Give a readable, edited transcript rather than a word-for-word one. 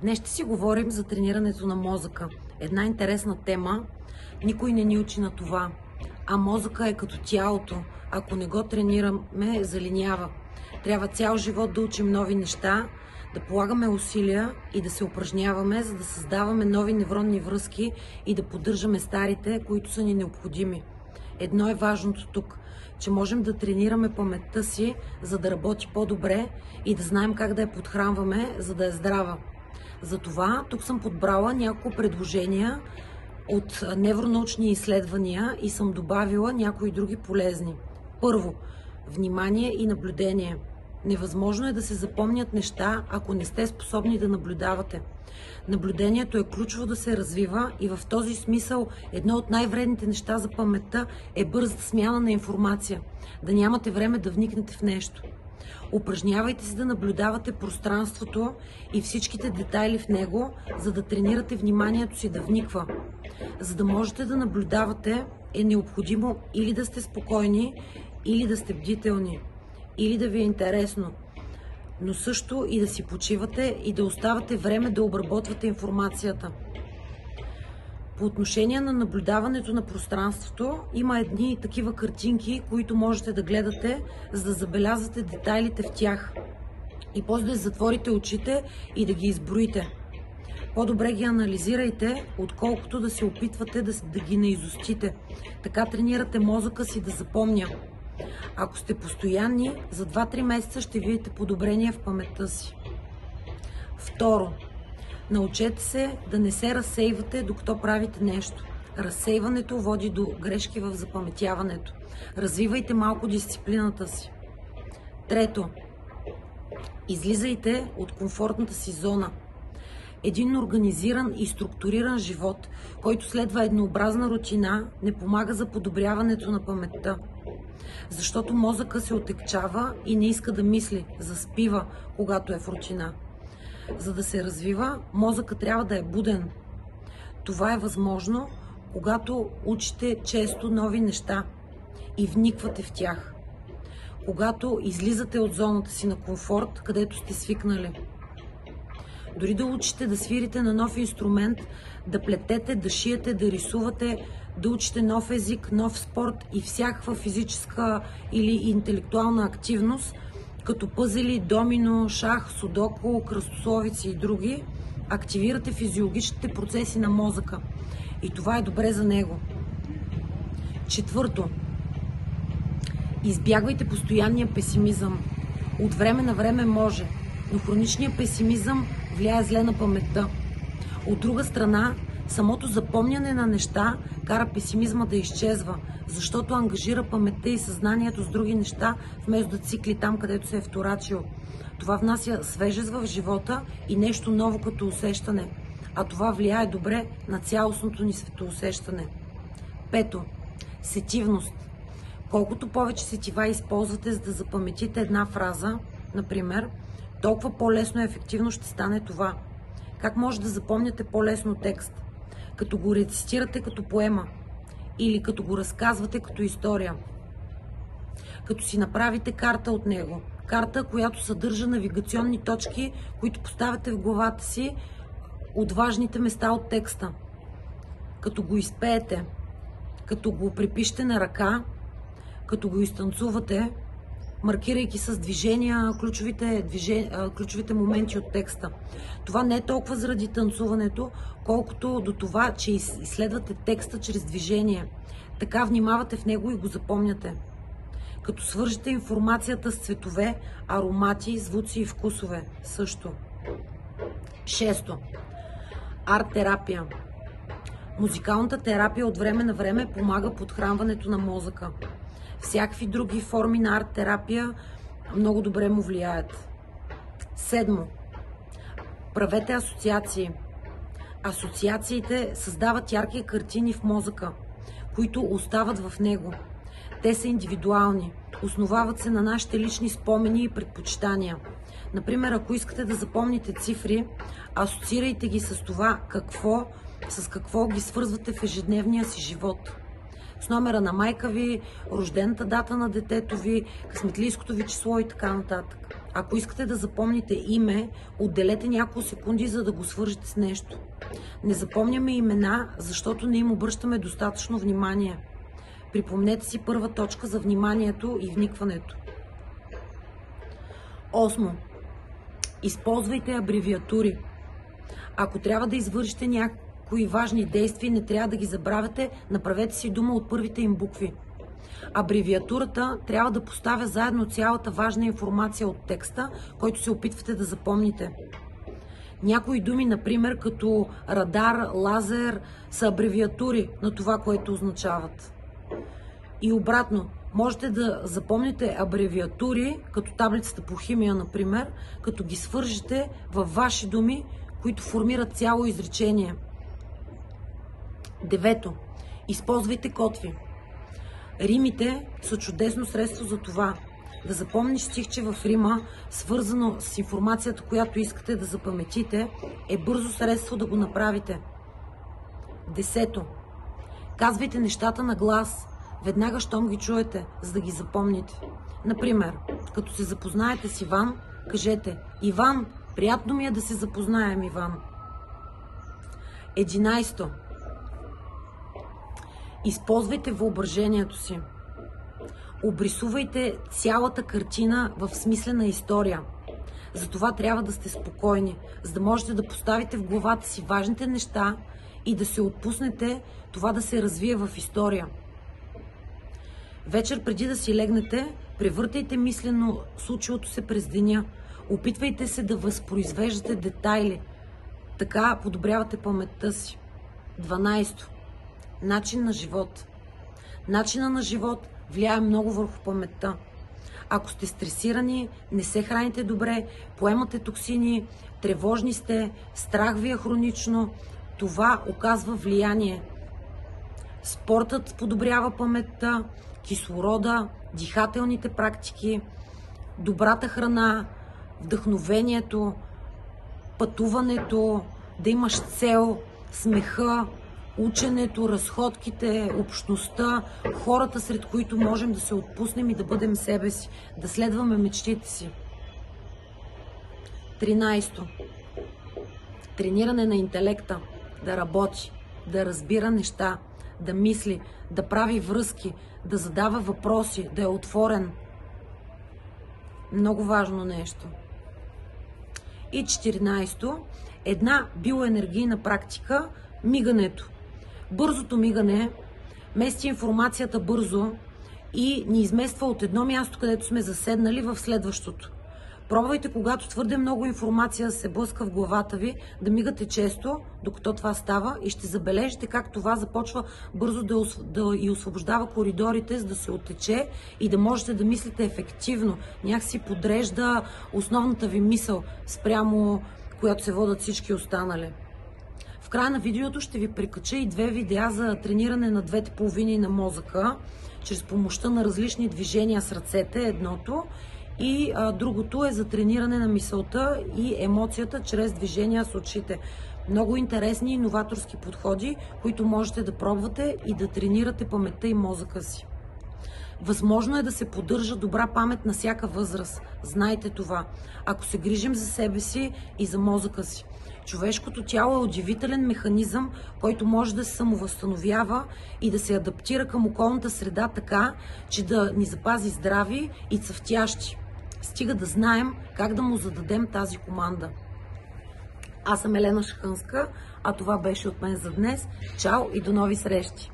Днес ще си говорим за тренирането на мозъка. Една интересна тема. Никой не ни учи на това. А мозъка е като тялото. Ако не го тренираме, залинява. Трябва цял живот да учим нови неща, да полагаме усилия и да се упражняваме, за да създаваме нови невронни връзки и да поддържаме старите, които са ни необходими. Едно е важното тук, че можем да тренираме паметта си, за да работи по-добре и да знаем как да я подхранваме, за да е здрава. Затова тук съм подбрала няколко предложения от невронаучни изследвания и съм добавила някои други полезни. Първо, внимание и наблюдение. Невъзможно е да се запомнят неща, ако не сте способни да наблюдавате. Наблюдението е ключово да се развива и в този смисъл едно от най-вредните неща за паметта е бърза смяна на информация, да нямате време да вникнете в нещо. Упражнявайте се да наблюдавате пространството и всичките детайли в него, за да тренирате вниманието си да вниква. За да можете да наблюдавате, е необходимо или да сте спокойни, или да сте бдителни, или да ви е интересно, но също и да си почивате и да оставате време да обработвате информацията. По отношение на наблюдаването на пространството, има едни такива картинки, които можете да гледате, за да забелязвате детайлите в тях. И после да затворите очите и да ги изброите. По-добре ги анализирайте, отколкото да се опитвате да ги наизустите. Така тренирате мозъка си да запомня. Ако сте постоянни, за 2-3 месеца ще видите подобрение в паметта си. Второ, научете се да не се разсейвате, докато правите нещо. Разсейването води до грешки в запаметяването. Развивайте малко дисциплината си. Трето, излизайте от комфортната си зона. Един организиран и структуриран живот, който следва еднообразна рутина, не помага за подобряването на паметта. Защото мозъка се отекчава и не иска да мисли, заспива, когато е в рутина. За да се развива, мозъка трябва да е буден. Това е възможно, когато учите често нови неща и вниквате в тях. Когато излизате от зоната си на комфорт, където сте свикнали. Дори да учите да свирите на нов инструмент, да плетете, да шиете, да рисувате, да учите нов език, нов спорт и всякаква физическа или интелектуална активност, като пъзели, домино, шах, судоко, кръстословици и други, активирате физиологичните процеси на мозъка. И това е добре за него. Четвърто, избягвайте постоянния песимизъм. От време на време може, но хроничният песимизъм влияе зле на паметта. От друга страна, самото запомняне на неща кара песимизма да изчезва, защото ангажира паметта и съзнанието с други неща, вместо да цикли там, където се е вторачил. Това внася свежест в живота и нещо ново като усещане, а това влияе добре на цялостното ни светоусещане. Пето, сетивност. Колкото повече сетива използвате, за да запаметите една фраза, например, толкова по-лесно и ефективно ще стане това. Как може да запомняте по-лесно текст? Като го рецитирате като поема или като го разказвате като история. Като си направите карта от него. Карта, която съдържа навигационни точки, които поставяте в главата си от важните места от текста. Като го изпеете, като го припишете на ръка, като го изтанцувате, маркирайки с движения ключовите моменти от текста. Това не е толкова заради танцуването, колкото до това, че изследвате текста чрез движение. Така внимавате в него и го запомняте. Като свържете информацията с цветове, аромати, звуци и вкусове също. Шесто. Арт-терапия. Музикалната терапия от време на време помага подхранването на мозъка. Всякакви други форми на арт-терапия много добре му влияят. Седмо. Правете асоциации. Асоциациите създават ярки картини в мозъка, които остават в него. Те са индивидуални, основават се на нашите лични спомени и предпочитания. Например, ако искате да запомните цифри, асоциирайте ги с това с какво ги свързвате в ежедневния си живот. С номера на майка ви, рождената дата на детето ви, късметлийското ви число и така нататък. Ако искате да запомните име, отделете няколко секунди, за да го свържете с нещо. Не запомняме имена, защото не им обръщаме достатъчно внимание. Припомнете си първа точка за вниманието и вникването. 8. Използвайте абревиатури. Ако трябва да извършите някои важни действия, не трябва да ги забравяте, направете си дума от първите им букви. Абревиатурата трябва да поставя заедно цялата важна информация от текста, който се опитвате да запомните. Някои думи, например, като радар, лазер, са абревиатури на това, което означават. И обратно, можете да запомните абревиатури, като таблицата по химия, например, като ги свържете във ваши думи, които формират цяло изречение. 9. Използвайте котви. Римите са чудесно средство за това. Да запомниш стихче в рима, свързано с информацията, която искате да запаметите, е бързо средство да го направите. 10. Казвайте нещата на глас, веднага щом ги чуете, за да ги запомните. Например, като се запознаете с Иван, кажете: Иван, приятно ми е да се запознаем, Иван. 11. Използвайте въображението си. Обрисувайте цялата картина в смислена история. Затова трябва да сте спокойни, за да можете да поставите в главата си важните неща и да се отпуснете това да се развие в история. Вечер преди да си легнете, превъртайте мислено случилото се през деня. Опитвайте се да възпроизвеждате детайли. Така подобрявате паметта си. 12. Начин на живот. Начина на живот влияе много върху паметта. Ако сте стресирани, не се храните добре, поемате токсини, тревожни сте, страх ви е хронично, това оказва влияние. Спортът подобрява паметта, кислорода, дихателните практики, добрата храна, вдъхновението, пътуването, да имаш цел, смеха, ученето, разходките, общността, хората, сред които можем да се отпуснем и да бъдем себе си, да следваме мечтите си. 13. Трениране на интелекта, да работи, да разбира неща, да мисли, да прави връзки, да задава въпроси, да е отворен. Много важно нещо. И 14. Една биоенергийна практика – мигането. Бързото мигане мести информацията бързо и ни измества от едно място, където сме заседнали, в следващото. Пробвайте, когато твърде много информация се блъска в главата ви, да мигате често, докато това става, и ще забележите как това започва бързо да и освобождава коридорите, за да се оттече и да можете да мислите ефективно. Някакси подрежда основната ви мисъл спрямо която се водят всички останали. В края на видеото ще ви прикача и 2 видеа за трениране на двете половини на мозъка, чрез помощта на различни движения с ръцете, едното, и другото е за трениране на мисълта и емоцията чрез движения с очите. Много интересни и новаторски подходи, които можете да пробвате и да тренирате паметта и мозъка си. Възможно е да се поддържа добра памет на всяка възраст. Знайте това, ако се грижим за себе си и за мозъка си. Човешкото тяло е удивителен механизъм, който може да се самовъзстановява и да се адаптира към околната среда така, че да ни запази здрави и цъфтящи. Стига да знаем как да му зададем тази команда. Аз съм Елена Шахънска, а това беше от мен за днес. Чао и до нови срещи!